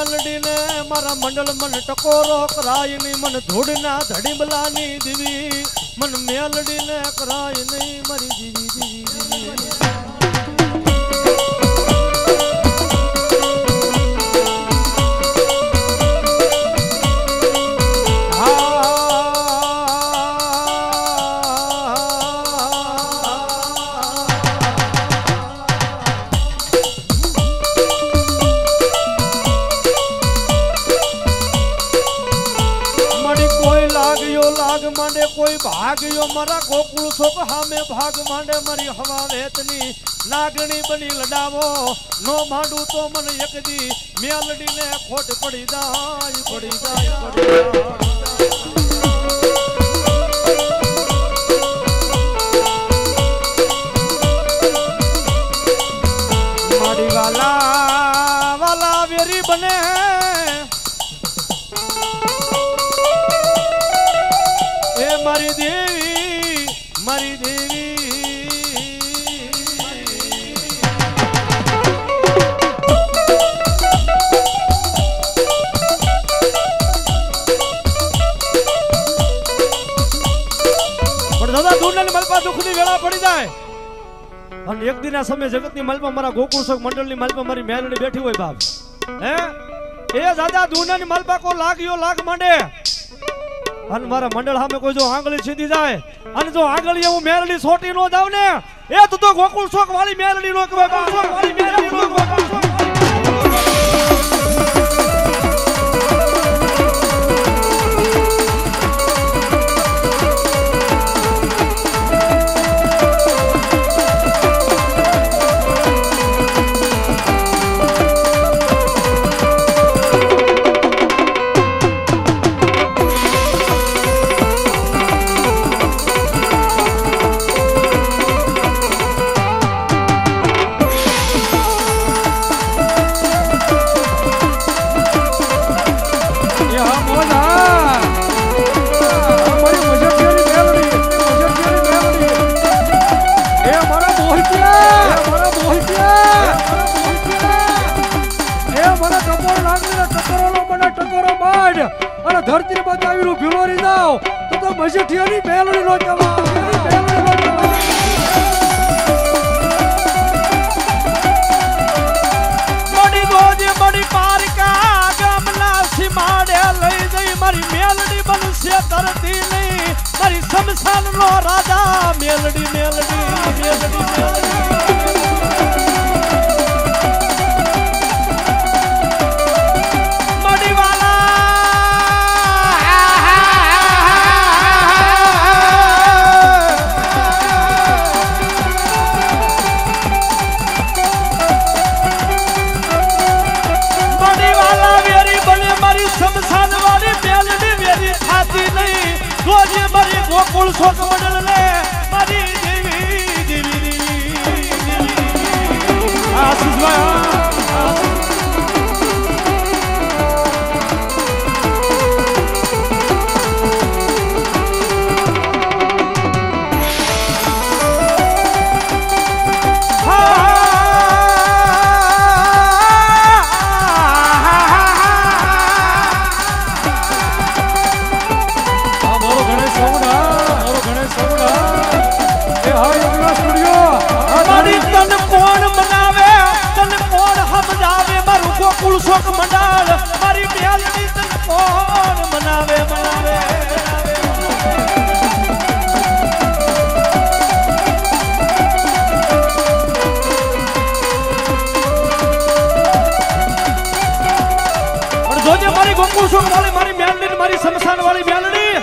મેલડી ને મારા મંડળ મન ટકોરો કરાય નહીં મન ધૂળના ધડીબલાની દીવી મન મેલડી ને કરાય નહીં મારી દીવી દીવી માંડે કોઈ ભાગ્યો મારા ગોકુળ શોક હામે ભાગ માંડે મારી હવા વેતની લાગણી બની લડાવો નો માંડું તો મને એક દી મેલડી ને ખોટ પડી જાય પડી જાય મારી વાલા વાલા વેરી બને મારી દેવી મારી દેવી પણ દાદા દુનિયાની મલપા દુઃખની વેળા પડી જાય અને એક દિન આ સમય જગતની મલપા મારા ગોકુળ શોક મંડળની મલપા મારી મેલડી બેઠી હોય બાપ હે એ દાદા દુનિયાની મલપા કો લાગ્યો લાગ માંડે અને મારા મંડળ સામે કોઈ જો આંગળી સીધી જાય અને જો આંગળી હું મેલડી છોટી નો જાવ ને એ તો ગોકુળ શોક વાળી મેલડી નો કહેવાય ગોકુળ શોક વાળી મેલડી નો ધરતી બતાવી ભીલોરી જાવ તો મજેઠિયાની મેલડી નો મડી ગોજે મડી પારકા ગામના સીમાડે લઈ જઈ મારી મેલડી બનશે ધરતી નહીં મારી શમશાન નો રાજા મેલડી મેલડી મેલડી ગોકુળ શોક મંડળ ને મારી દેવી દેવી આ સુજવા શોક મંડળ મારી મેલડી તન કોણ મનાવે મનાવે પણ જોજે મારી ગોકુળ શોક વાળી મારી મેલડી મારી શમશાન વાળી મેલડી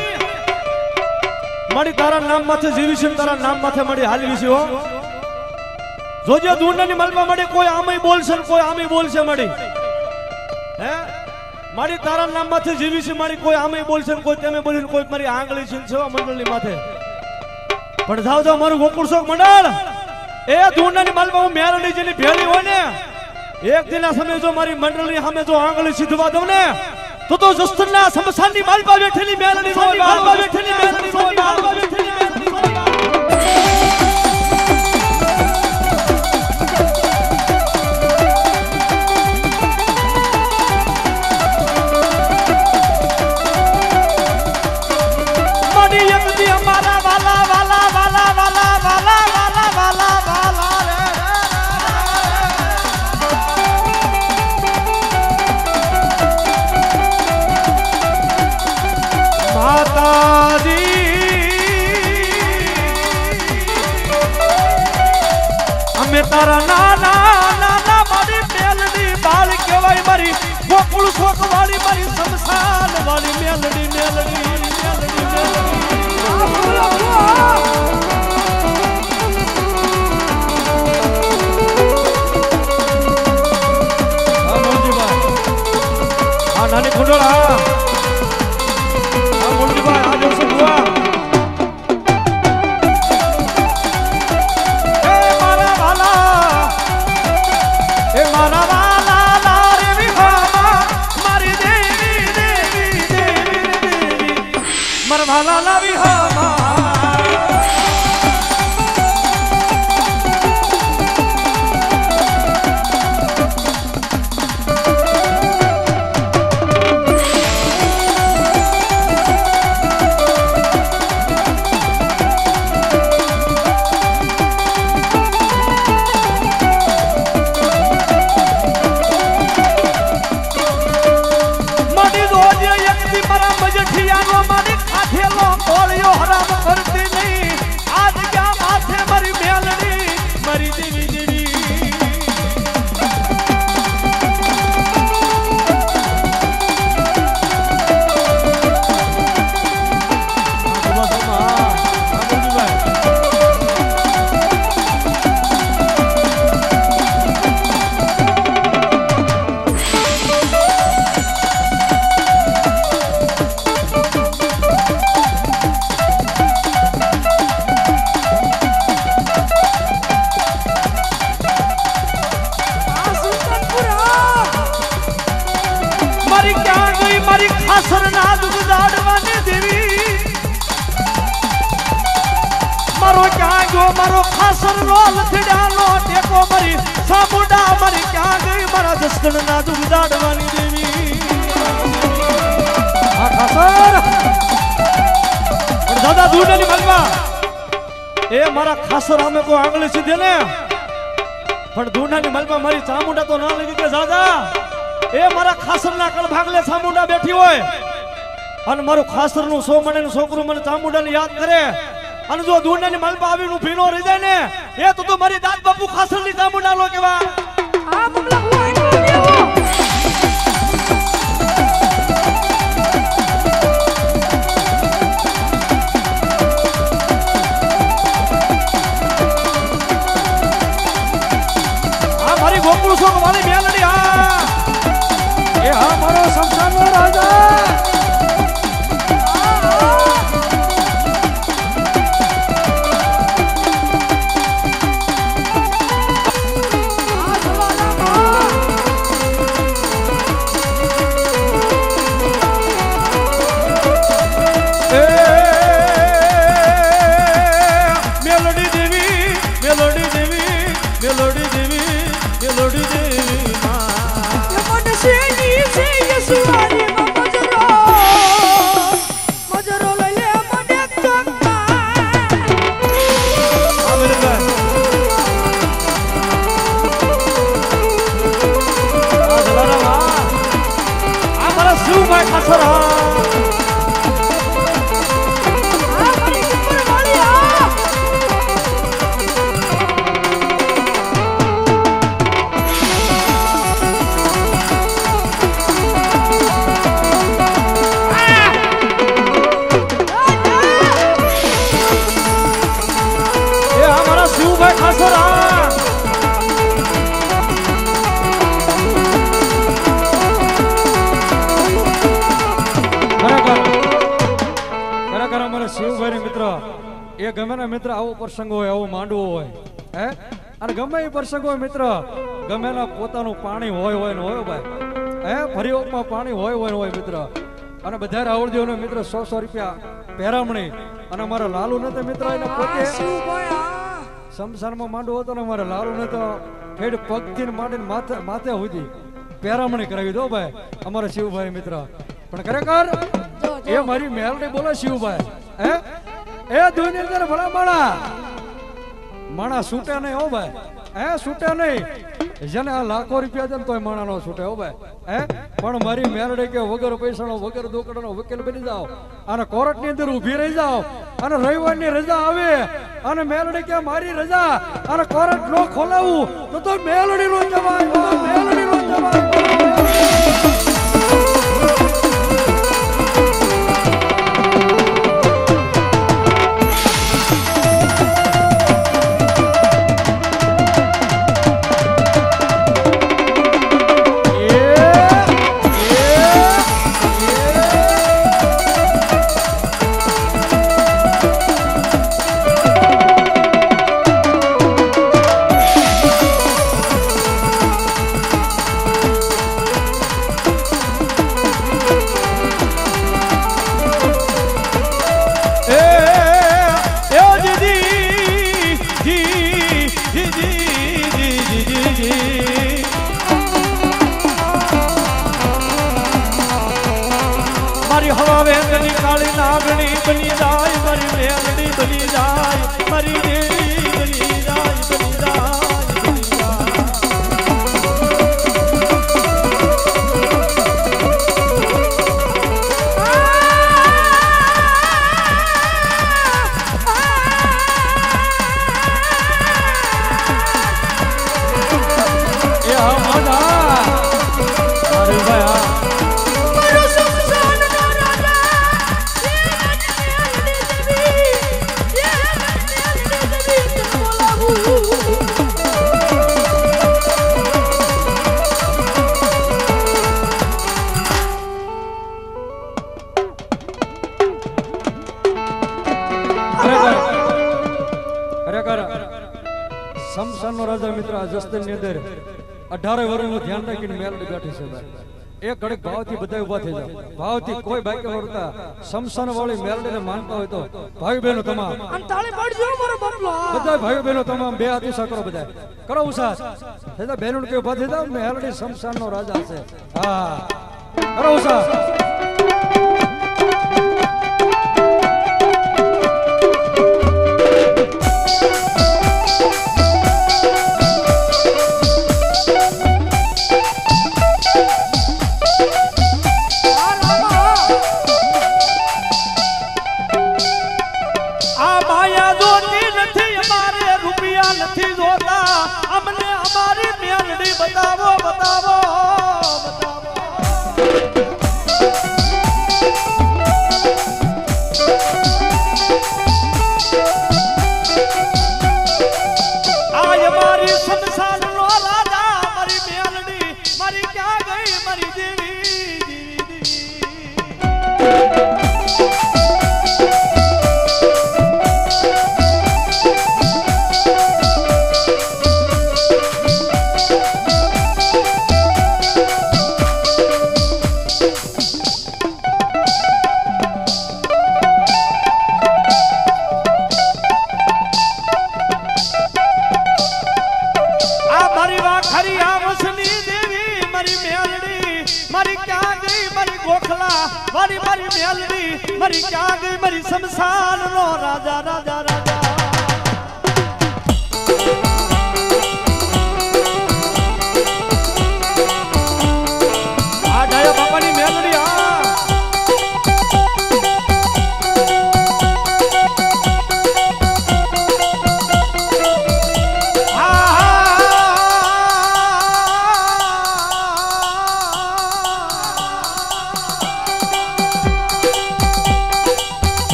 મારી તારા નામ માથે જીવી છે તારા નામ માથે મારી હાલવી છે હો જોજે દુનિયાની મલમાં મળી કોઈ આમે બોલશે કોઈ આમે બોલશે મળી હે મારી તારા નામ માથે જીવી છે મારી કોઈ આમે બોલશે કોઈ તેમે બોલશે કોઈ મારી આંગળી છે સેવા મંડળની માથે પણ જાવ જાવ મારું ગોકુળ શોક મંડળ એ દુનિયાની મલમાં હું મેલડી જેની ભેળી હોય ને એક દિના સમય જો મારી મંડળની સામે જો આંગળી સીધવા દઉં ને તો જસ્તરના શમશાનની માલપા બેઠેલી મેલડી માલપા બેઠેલી મેલડી માલપા બેઠેલી તારા નાના નાના મારી મેલડી બાળ કહેવાય મારી ગોકુળ શોક વાળી મારી શમશાન વાળી મેલડી મેલડી મેલડી નાની ખુંડોળા મોલજીભાઈ આ જોશો બુઆ Marvala la vihama Madi doje yakti mara majthiya no madi ખેલો કોળિયો હરામ કરતી નહીં આજ ક્યાં માથે મારી મેલડી મારી દેવી દેવી મારી ખાસર ના દુગદાડવાની દેવી મારો ક્યાં ગયો મારો ખાસર નો લથડાનો ટેકો મારી સામુડા મારી ક્યાં ગઈ મારા દસ્તણ ના દુગદાડવાની દેવી આ ખાસર દાદા દૂધની મલવા એ મારા ખાસર અમે કોઈ આંગળી સીધે ને પણ દૂધની મલવા મારી ચામુંડા તો ના લીધી કે દાદા એ મારા ખાસરના કળ ભાગલે ચામુંડા બેઠી હોય અને મારું ખાસરનું સો મણેનું છોકરું મને ચામુંડાને યાદ કરે અને જો દુનિયાની મલબા આવીનું ભીનો રહી જાય ને એ તો મારી દાદ બાપુ ખાસરની ચામુંડા લો કેવા આ મમલા હું આ મારી ગોકુળ શોક વાળી મેલડી એ હા મારો શમશાનનો રાજા મેલોડી દેવી મેલોડી દેવી મેલોડી દેવી મેલોડી દેવી સુવારી મજરો લઈ લે મને ચોકમાં આ મારા શિવભાઈ ખાસર શિવભાઈ ખાસરા ખરેખર અમારા શિવભાઈ મિત્ર એ ગમે ને મિત્ર આવો પ્રસંગ હોય આવો માંડવો હોય હે અને ગમે એ પ્રસંગ હોય મિત્ર ગમે ના પોતાનું પાણી હોય ને હોય ભાઈ હે ફરીઓમાં પાણી હોય મિત્ર અને બધા રાવળદેવ મિત્ર 100 રૂપિયા પહેરામણી અને અમારા લાલુ ને તો મિત્ર એને પોતે શમશાનમાં માંડવો હતો ને અમારા લાલુ ને તો હેડ પગથી માંડીને માથે સુધી પહેરામણી કરાવી દો ભાઈ અમારા શિવભાઈ મિત્ર પણ ખરેખર એ મારી મેલડી બોલે શિવભાઈ હે એ દુનિયા અંદર ભલા માણા છૂટે નહીં હો ભાઈ હે છૂટે નહીં જેને આ લાખો રૂપિયા છે ને તોય માણા નો છૂટે હો ભાઈ હે પણ મારી મેરડે કે વગર પૈસાનો વગર દોકડાનો વકીલ બની જાઓ અને કોર્ટ ની અંદર ઊભી રહી જાઓ અને રવિવારની રજા આવે અને મેલડી કે મારી રજા અને કોર્ટ નો ખોલાવું તો મેલડી નો જવાય તો મેલડી નો જવાય મારી હવા વેંગની કાળી નાગણી બની જાય મારી મેલડી બની જાય મારી દેવી બની જાય બની જાય શમશાનનો રાજા મિત્ર આ જસ્તનની અંદર 18 વર્ષનું ધ્યાન રાખીને મેલડી બેઠી છે ભાઈ એક ઘડીક ભાવથી બધા ઊભા થઈ જાવ ભાવથી કોઈ બાકી નડતા શમશાન વાળી મેલડીને માનતા હોય તો ભાઈ બહેનો તમામ તાળી પાડજો મારો બાપલો બધા ભાઈ બહેનો તમામ બે હાથ ઊંચા કરો બધા કરો ઊંચા થતા બહેનો કે ઊભા થઈ જાવ મેલડી શમશાનનો રાજા છે હા કરો ઊંચા बतावो बतावो आज मारी शमशान नो राजा मारी मेलडी मारी क्या गई मारी देवी मारी मारी मेलडी मारी क्या गई मारी शमशान नो राजा राजा राजा आ डाया बापा नी मेलडी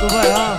ભાઈ હા